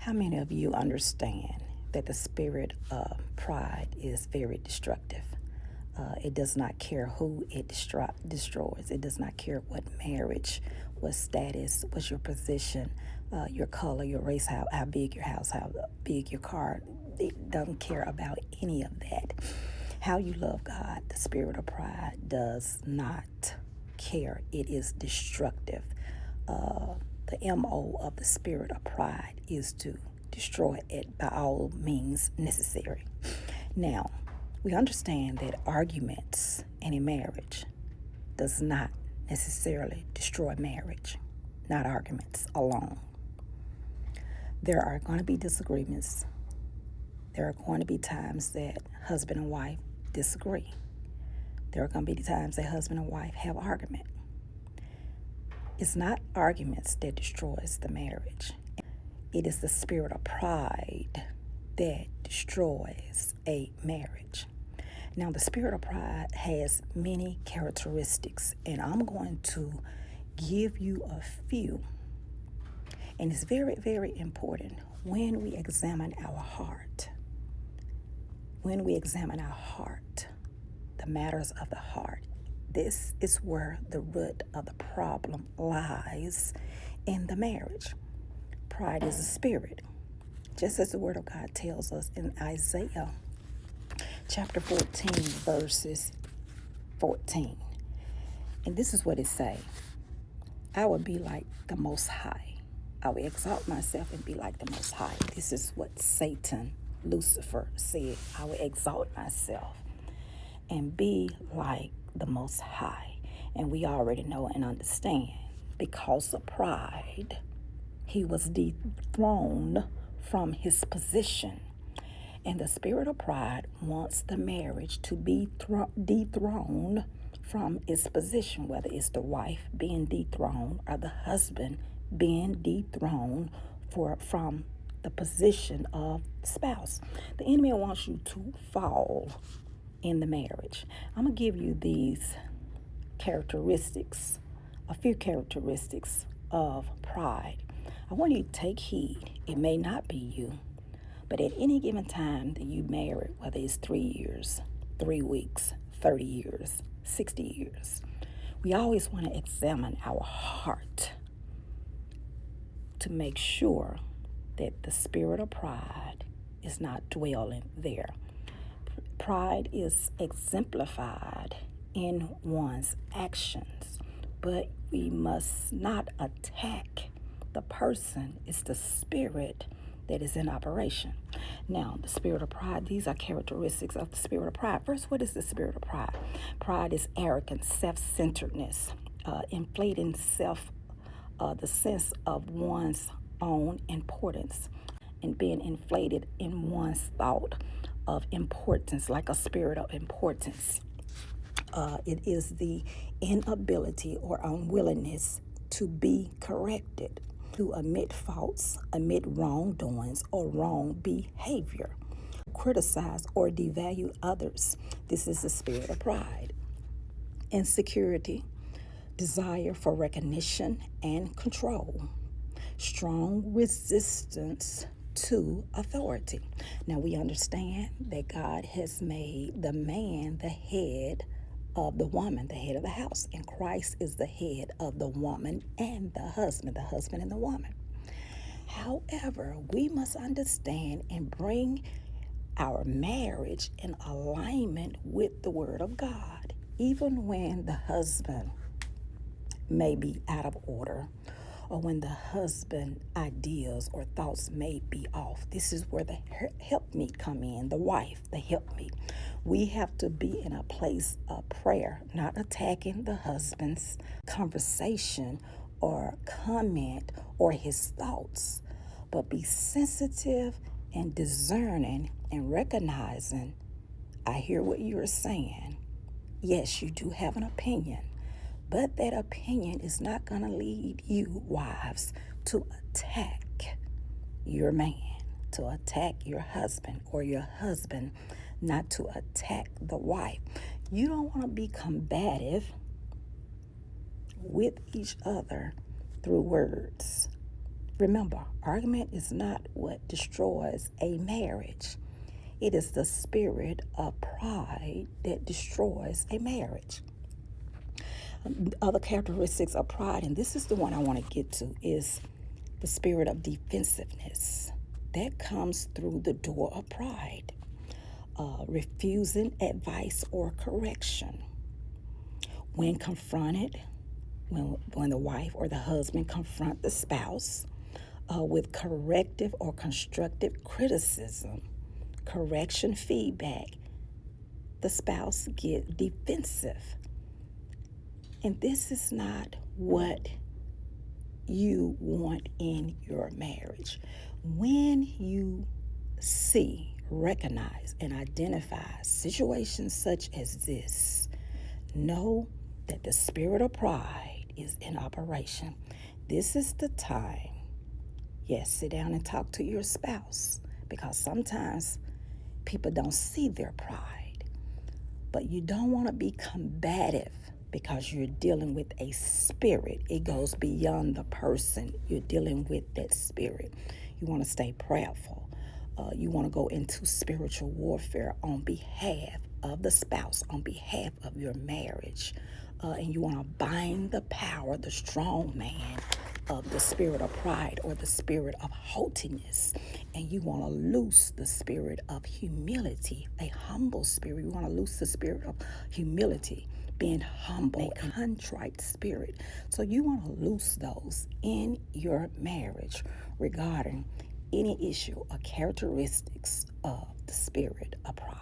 How many of you understand that the spirit of pride is very destructive? It does not care who it destroys. It does not care what marriage, what status, what's your position, your color, your race, how big your house, how big your car. It doesn't care about any of that. How you love God, the spirit of pride does not care. It is destructive. The MO of the spirit of pride is to destroy it by all means necessary. Now, we understand that arguments in a marriage does not necessarily destroy marriage, not arguments alone. There are going to be disagreements. There are going to be times that husband and wife disagree. There are going to be times that husband and wife have argument. It's not arguments that destroys the marriage. It is the spirit of pride that destroys a marriage. Now, the spirit of pride has many characteristics, and I'm going to give you a few. And it's very, very important when we examine our heart. When we examine our heart, the matters of the heart, this is where the root of the problem lies in the marriage. Pride is a spirit, just as the Word of God tells us in Isaiah chapter 14, verses 14. And this is what it says: I will be like the Most High. I will exalt myself and be like the Most High. This is what Satan, Lucifer, said. I will exalt myself and be like the Most High. And we already know and understand, because of pride, he was dethroned from his position. And the spirit of pride wants the marriage to be dethroned from its position, whether it's the wife being dethroned or the husband being dethroned from the position of spouse. The enemy wants you to fall in the marriage. I'm going to give you these characteristics, a few characteristics of pride. I want you to take heed. It may not be you, but at any given time that you married, whether it's 3 years, 3 weeks, 30 years, 60 years, we always want to examine our heart to make sure that the spirit of pride is not dwelling there. Pride is exemplified in one's actions, but we must not attack the person. It's the spirit that is in operation. Now, the spirit of pride, these are characteristics of the spirit of pride. First, what is the spirit of pride? Pride is arrogance, self-centeredness, inflating the sense of one's own importance, and being inflated in one's thought of importance, like a spirit of importance. It is the inability or unwillingness to be corrected, to admit faults, admit wrongdoings or wrong behavior, criticize or devalue others. This is the spirit of pride. Insecurity, desire for recognition and control, strong resistance to authority. Now, we understand that God has made the man the head of the woman, the head of the house, and Christ is the head of the woman and the husband and the woman. However, we must understand and bring our marriage in alignment with the Word of God, even when the husband may be out of order, or when the husband ideas or thoughts may be off. This is where the helpmeet come in, the wife, the helpmeet. We have to be in a place of prayer, not attacking the husband's conversation or comment or his thoughts, but be sensitive and discerning and recognizing, I hear what you're saying. Yes, you do have an opinion, but that opinion is not going to lead you, wives, to attack your man, to attack your husband, or your husband not to attack the wife. You don't want to be combative with each other through words. Remember, argument is not what destroys a marriage. It is the spirit of pride that destroys a marriage. Other characteristics of pride, and this is the one I want to get to, is the spirit of defensiveness. That comes through the door of pride. Refusing advice or correction. When confronted, when the wife or the husband confront the spouse with corrective or constructive criticism, correction, feedback, the spouse get defensive. And this is not what you want in your marriage. When you see, recognize, and identify situations such as this, know that the spirit of pride is in operation. This is the time, yes, sit down and talk to your spouse, because sometimes people don't see their pride. But you don't want to be combative because you're dealing with a spirit. It goes beyond the person. You're dealing with that spirit. You want to stay prayerful. You want to go into spiritual warfare on behalf of the spouse, on behalf of your marriage. And you want to bind the power, the strong man of the spirit of pride or the spirit of haughtiness. And you want to loose the spirit of humility, a humble spirit. You want to loose the spirit of humility, being humble, a contrite spirit. So you want to loose those in your marriage regarding any issue or characteristics of the spirit of pride.